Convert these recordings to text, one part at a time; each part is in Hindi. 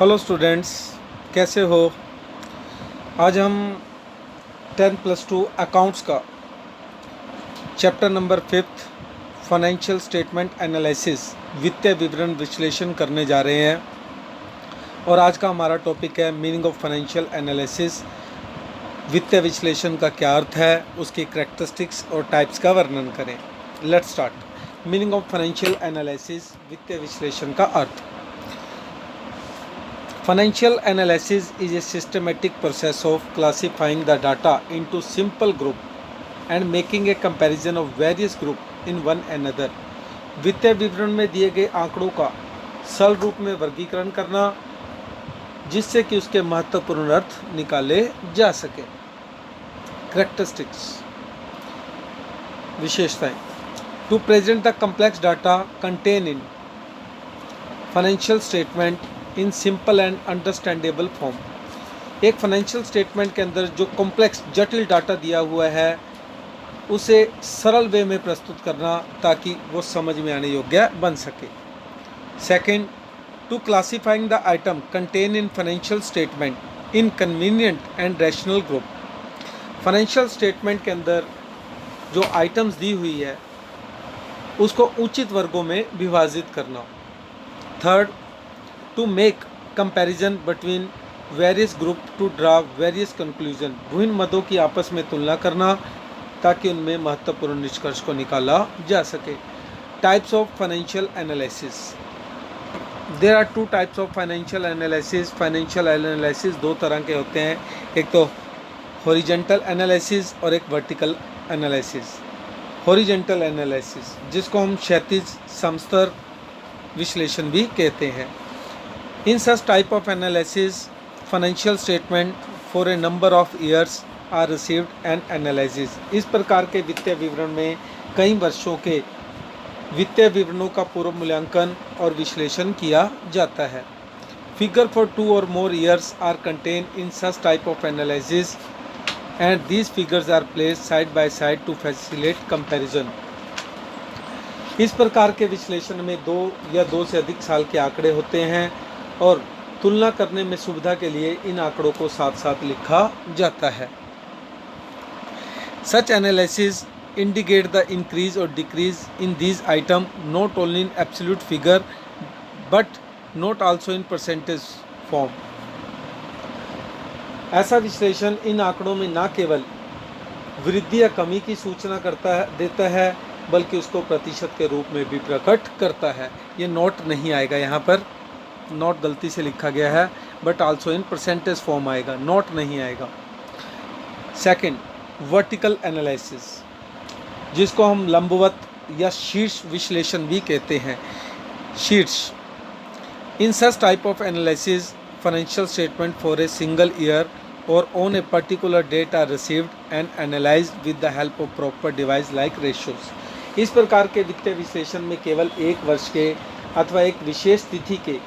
हेलो स्टूडेंट्स, कैसे हो। आज हम 10+2 अकाउंट्स का chapter number 5 financial statement analysis वित्तीय विवरण विश्लेषण करने जा रहे हैं। और आज का हमारा टॉपिक है मीनिंग ऑफ फाइनेंशियल एनालिसिस। वित्तीय विश्लेषण का क्या अर्थ है, उसकी करैक्टरिस्टिक्स और टाइप्स का वर्णन करें। Let's start. Meaning of financial analysis, वित्तीय विश्लेषण का अर्थ। Financial analysis is a systematic process of classifying the data into simple group and making a comparison of various group in one another. वित्तीय विवरण में दिए गए आंकड़ों का सरल रूप में वर्गीकरण करना जिससे कि उसके महत्वपूर्ण अर्थ निकाले जा सके। Characteristics, विशेषताएं। To present the complex data contained in financial statement in simple and understandable form. एक फाइनेंशियल स्टेटमेंट के अंदर जो कॉम्प्लेक्स जटिल डाटा दिया हुआ है उसे सरल वे में प्रस्तुत करना ताकि वो समझ में आने योग्य बन सके। Second, to classifying the item contain in financial statement in convenient and rational group. Financial statement के अंदर जो आइटम्स दी हुई है उसको उचित वर्गों में विभाजित करना। Third, to make comparison between various group to draw various conclusion। विभिन्न मदों की आपस में तुलना करना ताकि उनमें महत्वपूर्ण निष्कर्ष को निकाला जा सके। Types of financial analysis. There are 2 types of financial analysis. Financial analysis 2 तरह के होते हैं, एक तो हॉरिजॉन्टल एनालिसिस और एक वर्टिकल एनालिसिस। हॉरिजॉन्टल एनालिसिस जिसको हम क्षैतिज समस्तर विश्लेषण भी कहते हैं। In such type of analysis, financial statement for a number of years are received and analysis। इस प्रकार के वित्तीय विवरण में कई वर्षों के वित्तीय विवरणों का पूर्व मूल्यांकन और विश्लेषण किया जाता है। Figure for 2 or more years are contained in such type of analysis and these figures are placed side by side to facilitate comparison। इस प्रकार के विश्लेषण में 2 या 2 से अधिक साल के आंकड़े होते हैं और तुलना करने में सुविधा के लिए इन आंकड़ों को साथ साथ लिखा जाता है। Such analysis indicate the increase or decrease in these item not only in absolute figure but not also in percentage form। ऐसा विश्लेषण इन आंकड़ों में न केवल वृद्धि या कमी की सूचना देता है बल्कि उसको प्रतिशत के रूप में भी प्रकट करता है। ये नोट नहीं आएगा, यहाँ पर नोट गलती से लिखा गया है but also in percentage form आएगा, नोट नहीं आएगा। सेकंड, वर्टिकल एनालिसिस जिसको हम लंबवत या शीर्ष विश्लेषण भी कहते हैं। शीर्ष। In such type of analysis financial statement for a single year और on a particular date are received and analysed with the help of proper device like ratios. इस प्रकार के वित्तीय विश्लेषण में केवल एक वर्ष के अथवा एक विशेष तिथि के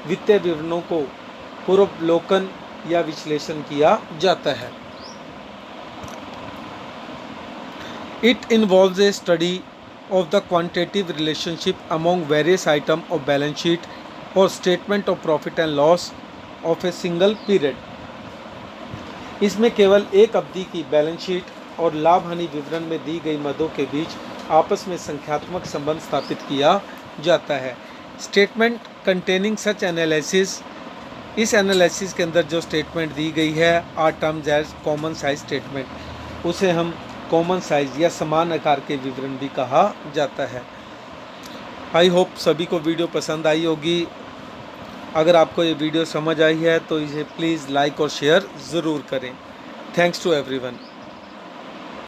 वित्तीय विवरणों को पूर्वावलोकन या विश्लेषण किया जाता है। It involves a study of the quantitative relationship among various item of balance sheet और statement of profit and loss of a single period. इसमें केवल एक अवधि की बैलेंस शीट और लाभ हानि विवरण में दी गई मदों के बीच आपस में संख्यात्मक संबंध स्थापित किया जाता है। स्टेटमेंट कंटेनिंग सच एनालिसिस, इस एनालिसिस के अंदर जो स्टेटमेंट दी गई है are terms as common size statement, उसे हम कॉमन साइज या समान आकार के विवरण भी कहा जाता है। आई होप सभी को वीडियो पसंद आई होगी। अगर आपको ये वीडियो समझ आई है तो इसे प्लीज़ लाइक और शेयर ज़रूर करें। Thanks to everyone.